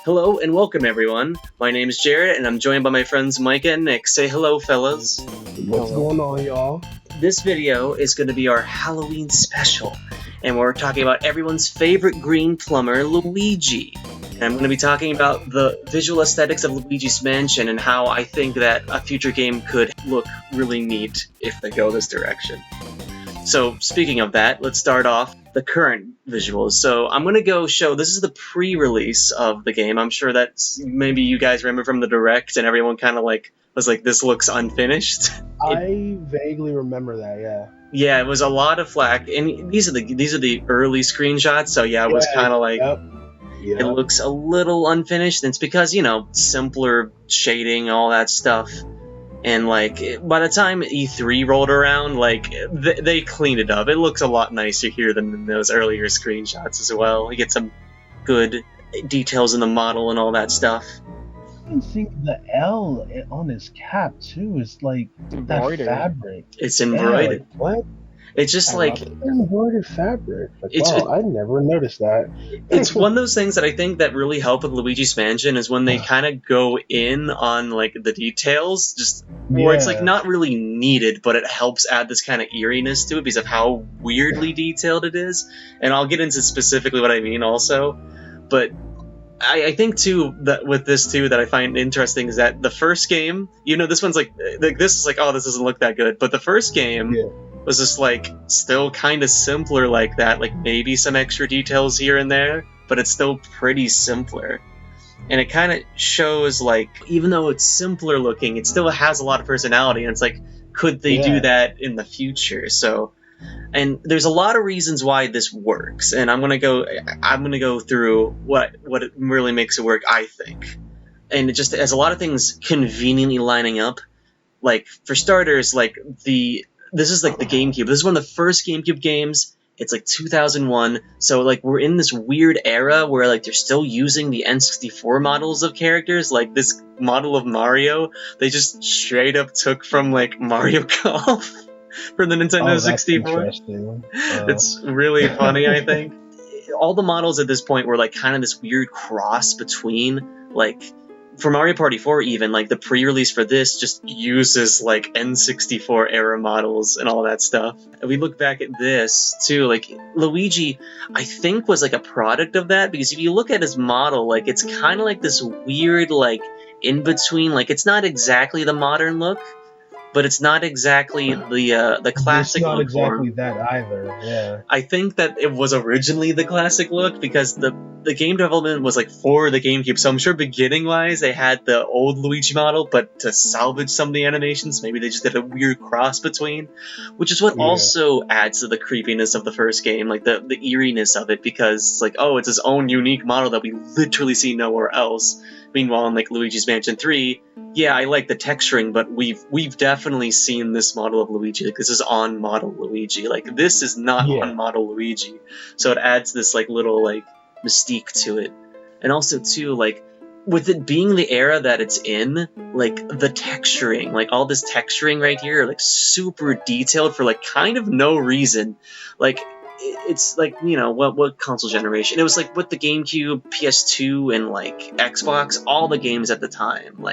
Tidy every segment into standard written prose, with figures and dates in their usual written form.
Hello and welcome everyone. My name is Jared and I'm joined by my friends Micah and Nick. Say hello, fellas. What's going on, y'all? This video is going to be our Halloween special, and we're talking about everyone's favorite green plumber, Luigi. And I'm going to be talking about the visual aesthetics of Luigi's Mansion and how I think that a future game could look really neat if they go this direction. So, speaking of that, let's start off the current visuals. So, I'm going to go show, this is the pre-release of the game. I'm sure that maybe you guys remember from the Direct and everyone kind of was like, this looks unfinished. I vaguely remember that, yeah. Yeah, it was a lot of flack, and these are the early screenshots, so yeah, it was kind of like, Yep. It looks a little unfinished, and it's because, simpler shading, all that stuff. And, by the time E3 rolled around, they cleaned it up. It looks a lot nicer here than in those earlier screenshots as well. You get some good details in the model and all that stuff. I even think the L on his cap, too, is like embroidered. That fabric. It's embroidered. Yeah, what? It's just embroidered fabric. Wow, I never noticed that. It's one of those things that I think that really help with Luigi's Mansion is when they kind of go in on the details, just where it's not really needed, but it helps add this kind of eeriness to it because of how weirdly detailed it is. And I'll get into specifically what I mean also, but I think too that with this too that I find interesting is that the first game, this one's this is oh, this doesn't look that good, but the first game. Yeah. Was just still kind of simpler like that, maybe some extra details here and there, but it's still pretty simpler. And it kind of shows even though it's simpler looking, it still has a lot of personality, and it's could they do that in the future? So, and there's a lot of reasons why this works, and I'm gonna go through what it really makes it work, I think. And it just has a lot of things conveniently lining up. For starters, this is the GameCube. This is one of the first GameCube games. It's 2001. So we're in this weird era where they're still using the N64 models of characters. This model of Mario, they just straight up took from Mario Golf from the Nintendo 64. Interesting. It's really funny, I think. All the models at this point were kind of this weird cross between for Mario Party 4 even, the pre-release for this just uses, N64 era models and all that stuff. And we look back at this, too, Luigi, I think, was, a product of that, because if you look at his model, it's kind of this weird, in-between, it's not exactly the modern look, but it's not exactly the classic look. It's not exactly that either, yeah. I think that it was originally the classic look because the game development was for the GameCube, so I'm sure beginning-wise they had the old Luigi model, but to salvage some of the animations, maybe they just did a weird cross between, which is what also adds to the creepiness of the first game, the eeriness of it, because it's his own unique model that we literally see nowhere else. Meanwhile, in Luigi's Mansion 3, yeah, I like the texturing, but we've definitely seen this model of Luigi. This is on model Luigi. This is not on model Luigi. So it adds this little mystique to it. And also too, with it being the era that it's in, the texturing, all this texturing right here, super detailed for kind of no reason. It's what console generation? It was with the GameCube, PS2, and Xbox, all the games at the time,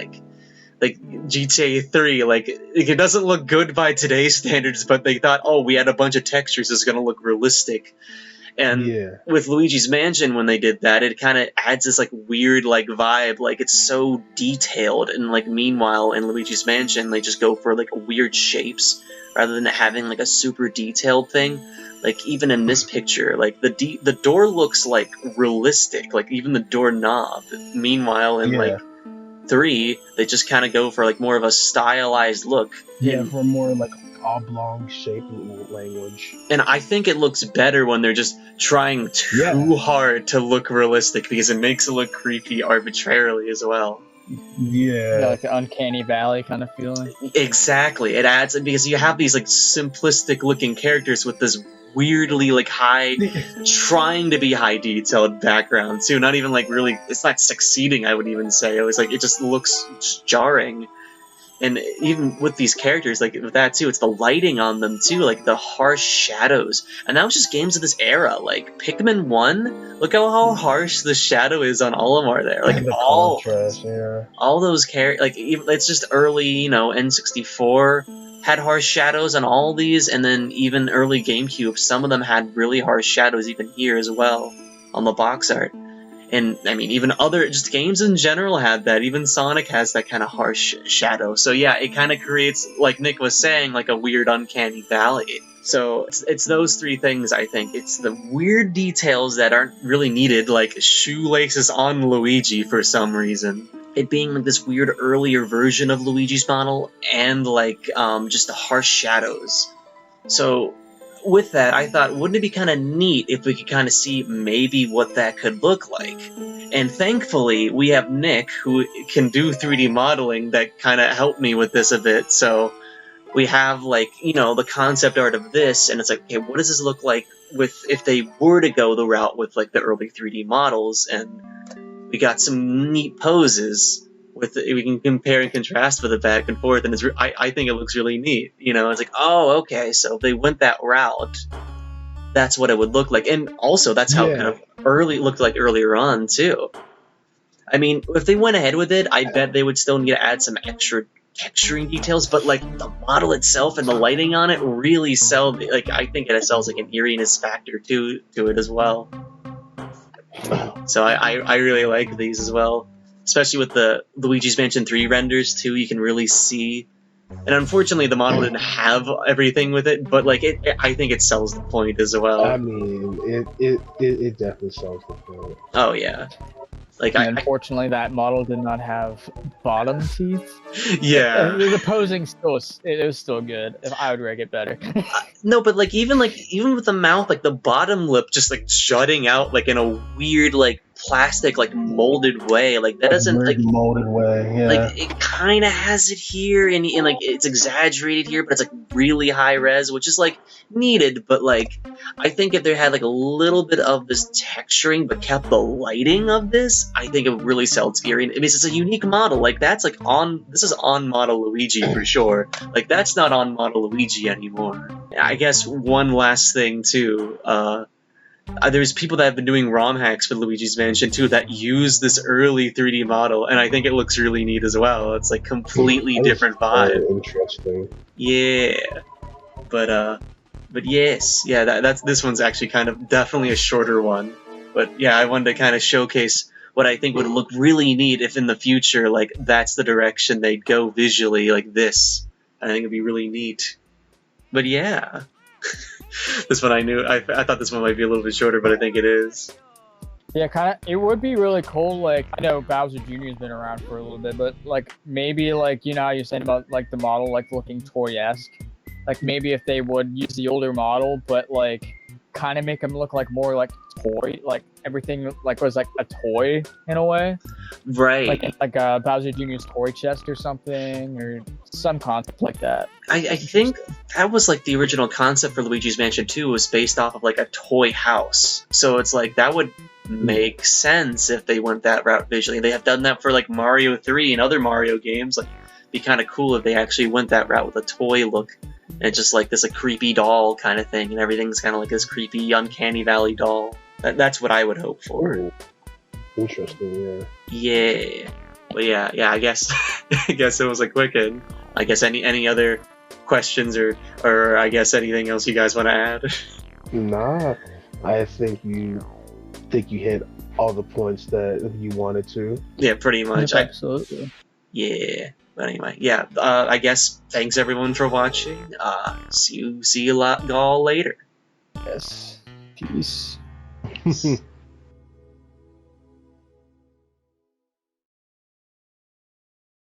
GTA 3, it doesn't look good by today's standards, but they thought, oh, we had a bunch of textures, it's gonna look realistic. And with Luigi's Mansion, when they did that, it kind of adds this weird vibe, it's so detailed, and meanwhile in Luigi's Mansion they just go for weird shapes rather than having a super detailed thing. Even in this picture, the door looks realistic, even the doorknob. Meanwhile in 3, they just kind of go for more of a stylized look. Yeah, for more oblong shape language. And I think it looks better when they're just trying too hard to look realistic, because it makes it look creepy arbitrarily as well. Yeah, an uncanny valley kind of feeling. Exactly, it adds, because you have these simplistic looking characters with this weirdly high, trying to be high detailed background too. Not even really, it's not succeeding. I would even say it was it just looks just jarring. And even with these characters, with that too, it's the lighting on them too, the harsh shadows. And that was just games of this era. Pikmin 1, Look how harsh the shadow is on Olimar there. Like And the all contrast, yeah. all those like even, it's just early, N64 had harsh shadows on all these, and then even early GameCube, some of them had really harsh shadows even here as well on the box art. And I mean, even other just games in general had that. Even Sonic has that kind of harsh shadow. So yeah, it kind of creates, like Nick was saying, like a weird uncanny valley. So it's those three things, I think. It's the weird details that aren't really needed, like shoelaces on Luigi for some reason. It being like this weird earlier version of Luigi's model, and like just the harsh shadows. So with that, I thought, wouldn't it be kind of neat if we could kind of see maybe what that could look like? And thankfully, we have Nick, who can do 3D modeling, that kind of helped me with this a bit. So we have, like, the concept art of this, and it's like, okay, what does this look like if they were to go the route with, like, the early 3D models? And we got some neat poses. We can compare and contrast with it back and forth, and I think it looks really neat. It's like, oh, okay, so if they went that route, that's what it would look like. And also, that's how it kind of it looked like earlier on, too. I mean, if they went ahead with it, I bet they would still need to add some extra texturing details, but, like, the model itself and the lighting on it really sell, like, I think it sells, like, an eeriness factor to it as well. So I really like these as well. Especially with the Luigi's Mansion 3 renders, too, you can really see. And unfortunately, the model didn't have everything with it, but like I think it sells the point as well. I mean, it definitely sells the point. Oh yeah, like unfortunately, that model did not have bottom teeth. Yeah, the posing it was still good. If I would rank it better. No, but like even with the mouth, like the bottom lip just like jutting out like in a weird like plastic like molded way, like that doesn't like molded way, yeah. Like it kind of has it here, and like it's exaggerated here, but it's like really high res, which is like needed. But like I think if they had like a little bit of this texturing, but kept the lighting of this, I think it would really sell its earring. I mean, it's a unique model. Like that's like this is on model Luigi for sure. Like that's not on model Luigi anymore. I guess one last thing too. There's people that have been doing ROM hacks for Luigi's Mansion 2 that use this early 3D model, and I think it looks really neat as well. It's like completely different vibe. Interesting. Yeah, but yes, yeah. This one's actually kind of definitely a shorter one, but yeah, I wanted to kind of showcase what I think would look really neat if in the future, like that's the direction they'd go visually, like this. I think it'd be really neat. But yeah. This one I thought this one might be a little bit shorter, but I think it is. Yeah, kind of. It would be really cool. Like, I know Bowser Jr. has been around for a little bit, but like maybe like how you're saying about like the model like looking toy-esque. Like maybe if they would use the older model, but like kind of make them look like more like toy, like everything like was like a toy in a way. Right. Like Bowser Jr.'s toy chest or something, or some concept like that. I think that was like the original concept for Luigi's Mansion 2 was based off of like a toy house. So it's like that would make sense if they went that route visually. They have done that for like Mario 3 and other Mario games. Like it'd be kind of cool if they actually went that route with a toy look. And just like this a creepy doll kind of thing, and everything's kind of like this creepy uncanny valley doll. That's what I would hope for. Ooh. Interesting, yeah. Yeah. But yeah, I guess it was a quick end. I guess any other questions or I guess anything else you guys want to add? Nah, I think you hit all the points that you wanted to. Yeah, pretty much. Absolutely. Yeah. But anyway, yeah. I guess thanks everyone for watching. See you all later. Yes. Peace.